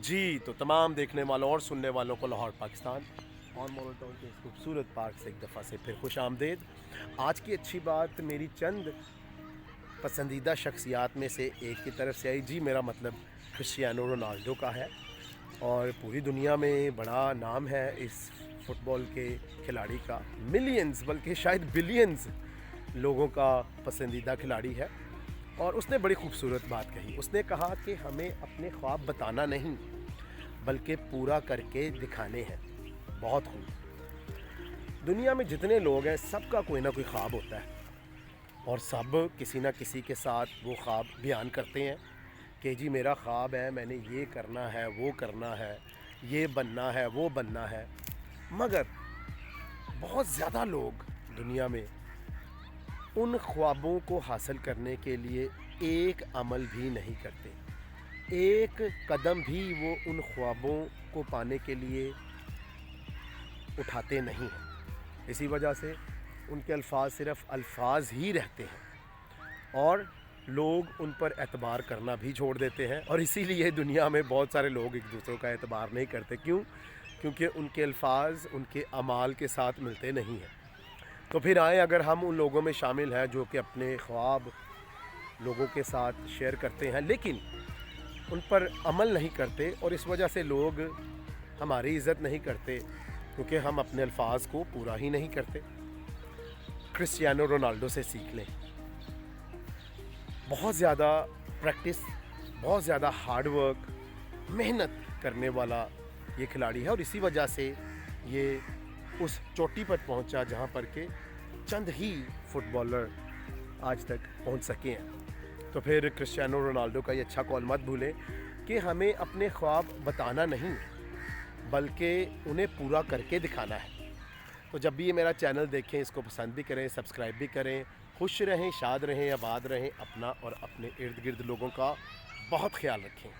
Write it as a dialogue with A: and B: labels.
A: جی تو تمام دیکھنے والوں اور سننے والوں کو لاہور پاکستان اور مورل ٹاؤن کے اس خوبصورت پارک سے ایک دفعہ سے پھر خوش آمدید۔ آج کی اچھی بات میری چند پسندیدہ شخصیات میں سے ایک کی طرف سے آئی۔ جی میرا مطلب کرسچیانو رونالڈو کا ہے، اور پوری دنیا میں بڑا نام ہے اس فٹ بال کے کھلاڑی کا، ملینز بلکہ شاید بلینز لوگوں کا پسندیدہ کھلاڑی ہے۔ اور اس نے بڑی خوبصورت بات کہی، اس نے کہا کہ ہمیں اپنے خواب بتانا نہیں بلکہ پورا کر کے دکھانے ہیں۔ بہت خوب۔ دنیا میں جتنے لوگ ہیں سب کا کوئی نہ کوئی خواب ہوتا ہے، اور سب کسی نہ کسی کے ساتھ وہ خواب بیان کرتے ہیں کہ جی میرا خواب ہے، میں نے یہ کرنا ہے، وہ کرنا ہے، یہ بننا ہے، وہ بننا ہے۔ مگر بہت زیادہ لوگ دنیا میں ان خوابوں کو حاصل کرنے کے لیے ایک عمل بھی نہیں کرتے، ایک قدم بھی وہ ان خوابوں کو پانے کے لیے اٹھاتے نہیں ہیں۔ اسی وجہ سے ان کے الفاظ صرف الفاظ ہی رہتے ہیں، اور لوگ ان پر اعتبار کرنا بھی چھوڑ دیتے ہیں۔ اور اسی لیے دنیا میں بہت سارے لوگ ایک دوسروں کا اعتبار نہیں کرتے۔ کیوں؟ کیونکہ ان کے الفاظ ان کے اعمال کے ساتھ ملتے نہیں ہیں۔ تو پھر آئیں، اگر ہم ان لوگوں میں شامل ہیں جو کہ اپنے خواب لوگوں کے ساتھ شیئر کرتے ہیں لیکن ان پر عمل نہیں کرتے، اور اس وجہ سے لوگ ہماری عزت نہیں کرتے کیونکہ ہم اپنے الفاظ کو پورا ہی نہیں کرتے۔ کرسچیانو رونالڈو سے سیکھ لیں۔ بہت زیادہ پریکٹس، بہت زیادہ ہارڈ ورک، محنت کرنے والا یہ کھلاڑی ہے، اور اسی وجہ سے یہ اس چوٹی پر پہنچا جہاں پر کہ چند ہی فٹ بالر آج تک پہنچ سکے ہیں۔ تو پھر کرسچیانو رونالڈو کا یہ اچھا کال مت بھولیں کہ ہمیں اپنے خواب بتانا نہیں بلکہ انہیں پورا کر کے دکھانا ہے۔ تو جب بھی یہ میرا چینل دیکھیں، اس کو پسند بھی کریں، سبسکرائب بھی کریں۔ خوش رہیں، شاد رہیں، آباد رہیں، اپنا اور اپنے ارد گرد لوگوں کا بہت خیال رکھیں۔